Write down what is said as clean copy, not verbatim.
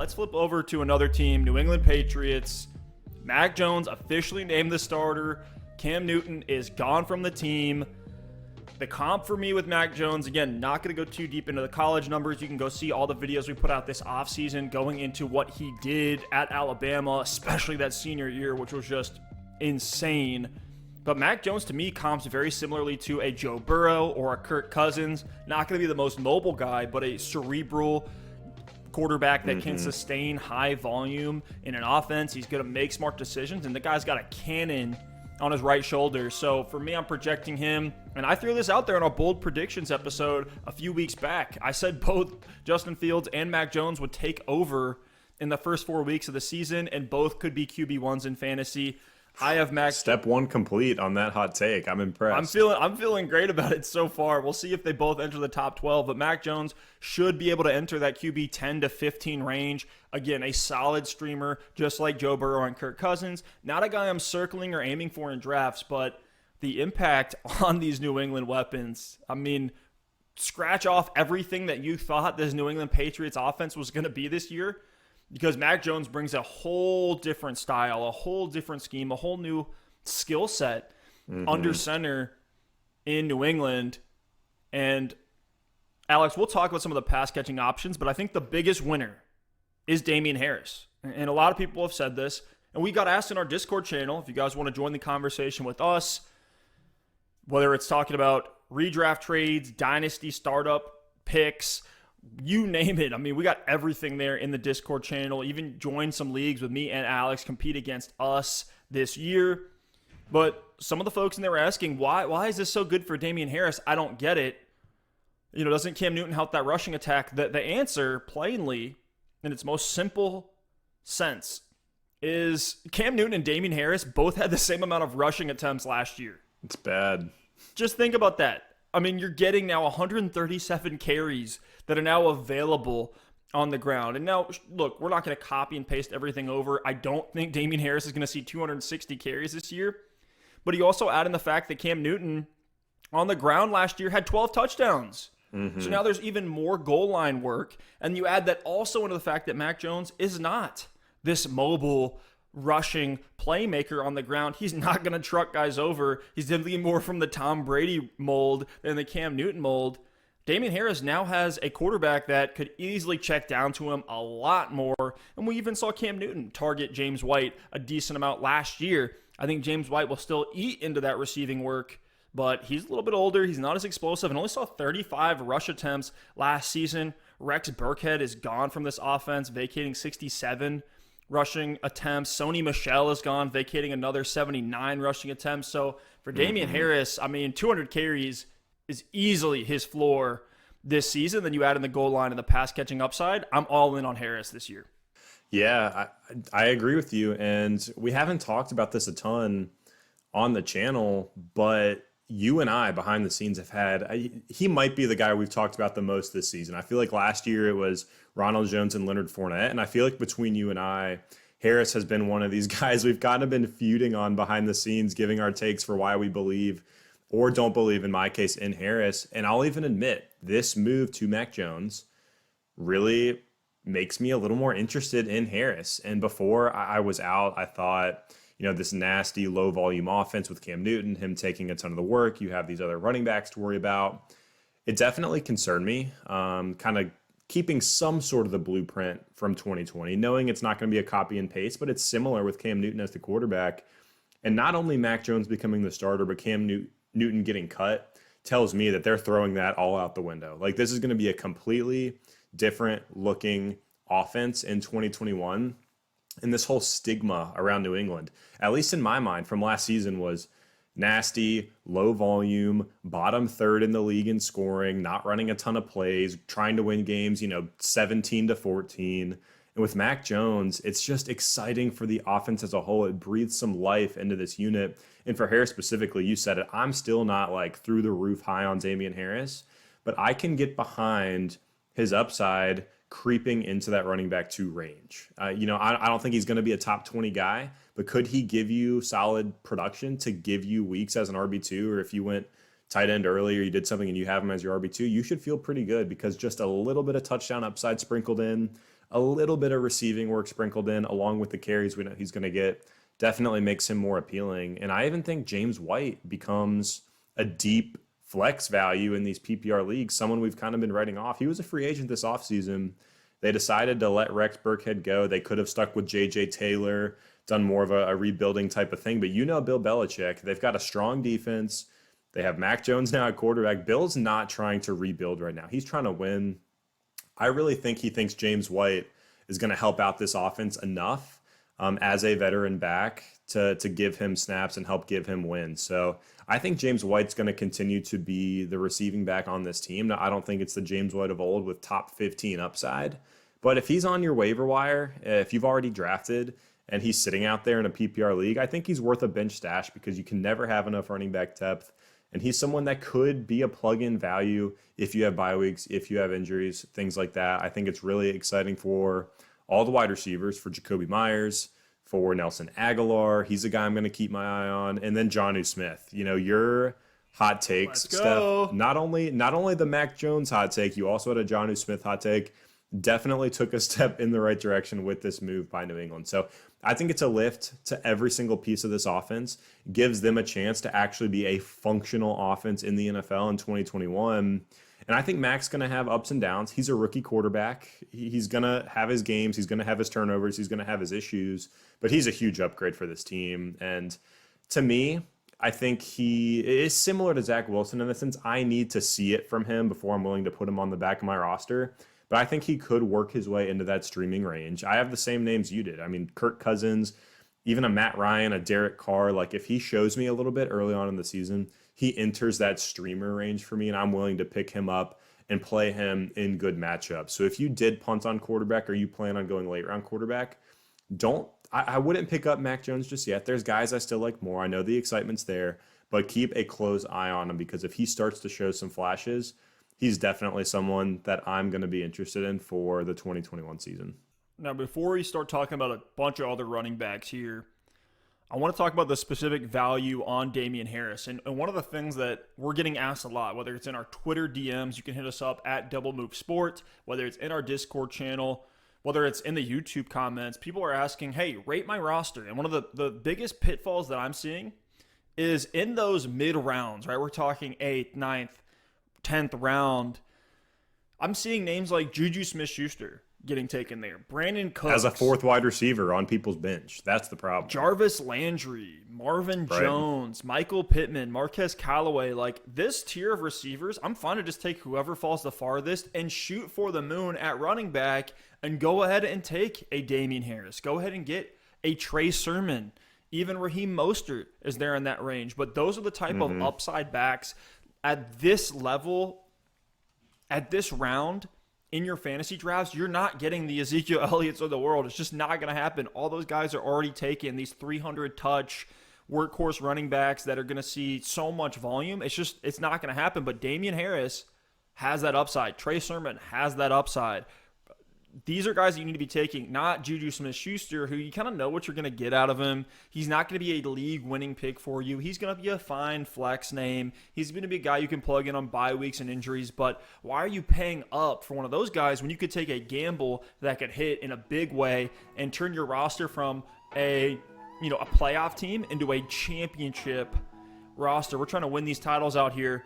let's flip over to another team, New England Patriots. Mac Jones officially named the starter. Cam Newton is gone from the team. The comp for me with Mac Jones, again, not going to go too deep into the college numbers. You can go see all the videos we put out this offseason going into what he did at Alabama, especially that senior year, which was just insane. But Mac Jones, to me, comps very similarly to a Joe Burrow or a Kirk Cousins. Not going to be the most mobile guy, but a cerebral quarterback that can sustain high volume in an offense. He's going to make smart decisions, and the guy's got a cannon on his right shoulder. So for me, I'm projecting him, and I threw this out there in our bold predictions episode a few weeks back. I said both Justin Fields and Mac Jones would take over in the first 4 weeks of the season, and both could be QB1s in fantasy. I have Mac. Step one complete on that hot take. I'm impressed. I'm feeling great about it so far. We'll see if they both enter the top 12, but Mac Jones should be able to enter that QB 10 to 15 range. Again, a solid streamer, just like Joe Burrow and Kirk Cousins. Not a guy I'm circling or aiming for in drafts, but the impact on these New England weapons. I mean, scratch off everything that you thought this New England Patriots offense was going to be this year, because Mac Jones brings a whole different style, a whole different scheme, a whole new skill set under center in New England. And Alex, we'll talk about some of the pass catching options, but I think the biggest winner is Damien Harris. And a lot of people have said this, and we got asked in our Discord channel, if you guys want to join the conversation with us, whether it's talking about redraft trades, dynasty startup picks, you name it. I mean, we got everything there in the Discord channel. Even joined some leagues with me and Alex, compete against us this year. But some of the folks in there were asking, why is this so good for Damien Harris? I don't get it. Doesn't Cam Newton help that rushing attack? The answer, plainly, in its most simple sense, is Cam Newton and Damien Harris both had the same amount of rushing attempts last year. It's bad. Just think about that. I mean, you're getting now 137 carries that are now available on the ground. And now, look, we're not going to copy and paste everything over. I don't think Damien Harris is going to see 260 carries this year. But you also add in the fact that Cam Newton on the ground last year had 12 touchdowns. So now there's even more goal line work. And you add that also into the fact that Mac Jones is not this mobile rushing playmaker on the ground. He's not going to truck guys over. He's definitely more from the Tom Brady mold than the Cam Newton mold. Damien Harris now has a quarterback that could easily check down to him a lot more. And we even saw Cam Newton target James White a decent amount last year. I think James White will still eat into that receiving work, but he's a little bit older. He's not as explosive and only saw 35 rush attempts last season. Rex Burkhead is gone from this offense, vacating 67 rushing attempts. Sony Michel is gone, vacating another 79 rushing attempts. So for Damien Harris, I mean, 200 carries is easily his floor this season. Then you add in the goal line and the pass catching upside. I'm all in on Harris this year. Yeah, I agree with you. And we haven't talked about this a ton on the channel, but you and I behind the scenes have had, he might be the guy we've talked about the most this season. I feel like last year it was Ronald Jones and Leonard Fournette. And I feel like between you and I, Harris has been one of these guys we've kind of been feuding on behind the scenes, giving our takes for why we believe or don't believe, in my case, in Harris. And I'll even admit, this move to Mac Jones really makes me a little more interested in Harris. And before I was out, I thought, this nasty low volume offense with Cam Newton, him taking a ton of the work, you have these other running backs to worry about. It definitely concerned me, kind of keeping some sort of the blueprint from 2020, knowing it's not going to be a copy and paste, but it's similar with Cam Newton as the quarterback. And not only Mac Jones becoming the starter, but Cam Newton getting cut tells me that they're throwing that all out the window. Like, this is going to be a completely different looking offense in 2021. And this whole stigma around New England, at least in my mind from last season, was nasty, low volume, bottom third in the league in scoring, not running a ton of plays, trying to win games, 17-14. And with Mac Jones, it's just exciting for the offense as a whole. It breathes some life into this unit. And for Harris specifically, you said it, I'm still not like through the roof high on Damien Harris, but I can get behind his upside creeping into that running back 2 range. I don't think he's going to be a top 20 guy, but could he give you solid production to give you weeks as an RB2? Or if you went tight end early or you did something and you have him as your RB2, you should feel pretty good because just a little bit of touchdown upside sprinkled in, a little bit of receiving work sprinkled in, along with the carries we know he's going to get, definitely makes him more appealing. And I even think James White becomes a deep flex value in these PPR leagues, someone we've kind of been writing off. He was a free agent this offseason. They decided to let Rex Burkhead go. They could have stuck with J.J. Taylor, done more of a rebuilding type of thing. But Bill Belichick, they've got a strong defense. They have Mac Jones now at quarterback. Bill's not trying to rebuild right now. He's trying to win. I really think he thinks James White is going to help out this offense enough as a veteran back to give him snaps and help give him wins. So I think James White's going to continue to be the receiving back on this team. Now, I don't think it's the James White of old with top 15 upside. But if he's on your waiver wire, if you've already drafted and he's sitting out there in a PPR league, I think he's worth a bench stash because you can never have enough running back depth. And he's someone that could be a plug-in value if you have bye weeks, if you have injuries, things like that. I think it's really exciting for all the wide receivers, for Jakobi Meyers, for Nelson Aguilar. He's a guy I'm going to keep my eye on. And then Jonnu Smith. Your hot takes, Steph. Not only the Mac Jones hot take, you also had a Jonnu Smith hot take. Definitely took a step in the right direction with this move by New England. So I think it's a lift to every single piece of this offense, gives them a chance to actually be a functional offense in the NFL in 2021. And I think Mac's going to have ups and downs. He's a rookie quarterback. He's going to have his games. He's going to have his turnovers. He's going to have his issues. But he's a huge upgrade for this team. And to me, I think he is similar to Zach Wilson in the sense I need to see it from him before I'm willing to put him on the back of my roster. But I think he could work his way into that streaming range. I have the same names you did. I mean, Kirk Cousins, even a Matt Ryan, a Derek Carr. Like, if he shows me a little bit early on in the season, he enters that streamer range for me, and I'm willing to pick him up and play him in good matchups. So if you did punt on quarterback or you plan on going late round quarterback, I wouldn't pick up Mac Jones just yet. There's guys I still like more. I know the excitement's there, but keep a close eye on him because if he starts to show some flashes, he's definitely someone that I'm going to be interested in for the 2021 season. Now, before we start talking about a bunch of other running backs here, I want to talk about the specific value on Damien Harris. And one of the things that we're getting asked a lot, whether it's in our Twitter DMs, you can hit us up at Double Move Sport, whether it's in our Discord channel, whether it's in the YouTube comments, people are asking, hey, rate my roster. And one of the biggest pitfalls that I'm seeing is in those mid rounds, right? We're talking 8th, 9th, 10th round. I'm seeing names like Juju Smith-Schuster getting taken there. Brandon Cooks. As a fourth wide receiver on people's bench. That's the problem. Jarvis Landry, Marvin Jones, Michael Pittman, Marquez Callaway. Like, this tier of receivers, I'm fine to just take whoever falls the farthest and shoot for the moon at running back and go ahead and take a Damien Harris. Go ahead and get a Trey Sermon. Even Raheem Mostert is there in that range. But those are the type of upside backs at this level, at this round, in your fantasy drafts. You're not getting the Ezekiel Elliott's of the world. It's just not going to happen. All those guys are already taken, these 300-touch workhorse running backs that are going to see so much volume. It's not going to happen. But Damien Harris has that upside. Trey Sermon has that upside. These are guys that you need to be taking, not Juju Smith-Schuster, who you kind of know what you're going to get out of him. He's not going to be a league-winning pick for you. He's going to be a fine flex name. He's going to be a guy you can plug in on bye weeks and injuries. But why are you paying up for one of those guys when you could take a gamble that could hit in a big way and turn your roster from a playoff team into a championship roster? We're trying to win these titles out here.